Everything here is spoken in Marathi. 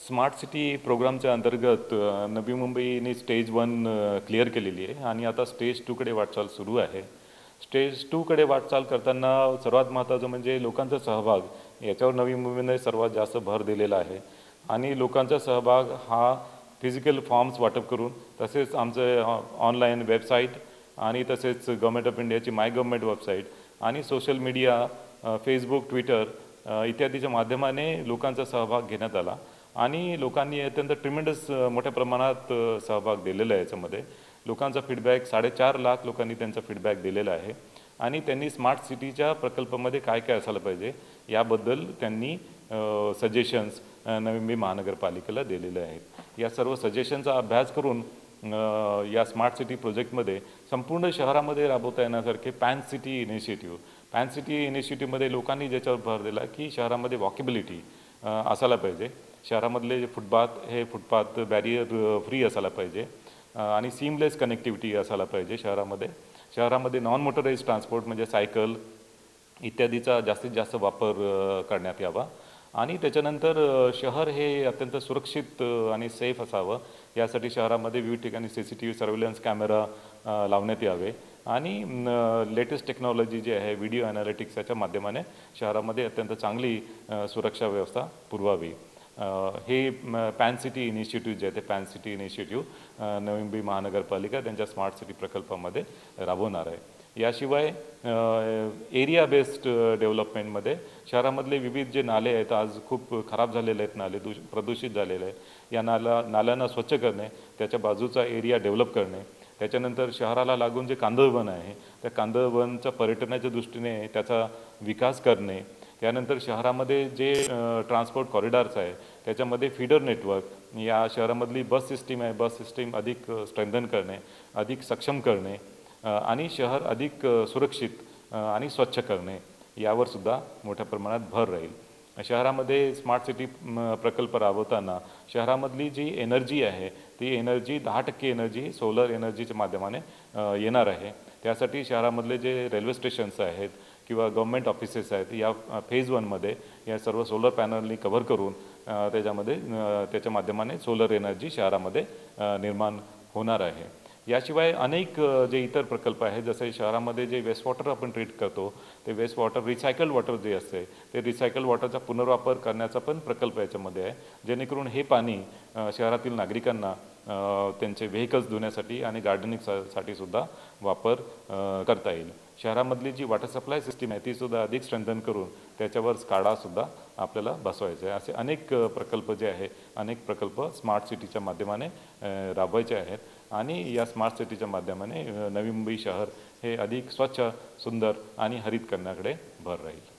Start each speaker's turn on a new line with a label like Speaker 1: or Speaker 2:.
Speaker 1: स्मार्ट सिटी प्रोग्रामच्या अंतर्गत नवी मुंबईने स्टेज 1 क्लिअर केलेली आहे आणि आता स्टेज 2कडे वाटचाल सुरू आहे. स्टेज 2कडे वाटचाल करताना सर्वात महत्त्वाचं म्हणजे लोकांचा सहभाग याच्यावर नवी मुंबईने सर्वात जास्त भर दिलेला आहे आणि लोकांचा सहभाग हा फिजिकल फॉर्म्स वाटप करून तसेच आमचं ऑनलाईन वेबसाईट आणि तसेच गव्हर्नमेंट ऑफ इंडियाची माय गव्हर्नमेंट वेबसाईट आणि सोशल मीडिया फेसबुक ट्विटर इत्यादीच्या माध्यमाने लोकांचा सहभाग घेण्यात आला आणि लोकांनी अत्यंत ट्रिमेंडस मोठ्या प्रमाणात सहभाग दिलेला आहे. याच्यामध्ये लोकांचा फीडबॅक 4.5 लाख लोकांनी त्यांचा फीडबॅक दिलेला आहे आणि त्यांनी स्मार्ट सिटीच्या प्रकल्पामध्ये काय काय असायला पाहिजे याबद्दल त्यांनी सजेशन्स नवी मुंबई महानगरपालिकेला दिलेले आहेत. या सर्व सजेशनचा अभ्यास करून या स्मार्ट सिटी प्रोजेक्टमध्ये संपूर्ण शहरामध्ये राबवता येण्यासारखे पॅन सिटी इनिशिएटिव्हमध्ये लोकांनी ज्याच्यावर भर दिला की शहरामध्ये वॉकेबिलिटी असायला पाहिजे. शहरामधले जे फुटपाथ बॅरियर फ्री असायला पाहिजे आणि सीमलेस कनेक्टिव्हिटी असायला पाहिजे. शहरामध्ये नॉन मोटराइज ट्रान्सपोर्ट म्हणजे सायकल इत्यादीचा जास्तीत जास्त वापर करण्यात यावा आणि त्याच्यानंतर शहर हे अत्यंत सुरक्षित आणि सेफ असावं यासाठी शहरामध्ये विविध ठिकाणी CCTV सर्व्हेलन्स कॅमेरा लावण्यात यावे आणि लेटेस्ट टेक्नॉलॉजी जी आहे व्हिडिओ ॲनालिटिक्स याच्या माध्यमाने शहरामध्ये अत्यंत चांगली सुरक्षा व्यवस्था पुरवावी. हे पॅन सिटी इनिशिएटिव्ह जे आहे ते pan city initiative Navi Mumbai महानगरपालिका त्यांच्या स्मार्ट सिटी प्रकल्पामध्ये राबवणार आहे. याशिवाय एरिया बेस्ड डेव्हलपमेंटमध्ये शहरामधले विविध जे नाले आहेत आज खूप खराब झालेले आहेत, नाले प्रदूषित झालेले आहेत. या नाल्यांना स्वच्छ करणे, त्याच्या बाजूचा एरिया डेव्हलप करणे, त्याच्यानंतर शहराला लागून जे कांदळवन आहे त्या कांदळवनच्या पर्यटनाच्या दृष्टीने त्याचा विकास करणे, त्यानंतर शहरामध्ये जे ट्रान्सपोर्ट कॉरिडॉर्स आहे त्याच्यामध्ये फीडर नेटवर्क या शहरामधली बस सिस्टीम अधिक स्ट्रेंथन करणे, अधिक सक्षम करणे आणि शहर अधिक सुरक्षित आणि स्वच्छ करणे यावर सुद्धा मोठ्या प्रमाणात भर राहील. शहरामध्ये स्मार्ट सिटी प्रकल्प राबवताना शहरामधली जी एनर्जी आहे ती एनर्जी 10% एनर्जी सोलर एनर्जीच्या माध्यमाने येणार आहे. त्यासाठी शहरामधले जे रेल्वे स्टेशन्स आहेत किंवा गव्हर्नमेंट ऑफिसेस आहेत या फेज 1मध्ये या सर्व सोलर पॅनलनी कव्हर करून त्याच्या माध्यमाने सोलर एनर्जी शहरामध्ये निर्माण होणार आहे. याशिवाय अनेक जे इतर प्रकल्प आहेत जसे शहरामध्ये जे वेस्ट वॉटर आपण ट्रीट करतो ते वेस्ट वॉटर रिसायकल्ड वॉटर जे असते ते रिसायकल्ड वॉटरचा पुनर्वापर करण्याचा पण प्रकल्प याच्यामध्ये आहे, जेणेकरून हे पाणी शहरातील नागरिकांना त्यांचे व्हेकल्स धुण्यासाठी आणि गार्डनिंगसाठी सुद्धा वापर करता येईल. शहरामधली जी वॉटर सप्लाय सिस्टीम आहे तीसुद्धा अधिक स्ट्रेंथन करून त्याच्यावर स्काडासुद्धा आपल्याला बसवायचं आहे. असे अनेक प्रकल्प जे आहे अनेक प्रकल्प स्मार्ट सिटीच्या माध्यमाने राबवायचे आहेत आणि या स्मार्ट सिटीच्या माध्यमाने नवी मुंबई शहर हे अधिक स्वच्छ, सुंदर आणि हरित करण्याकडे भर राहील.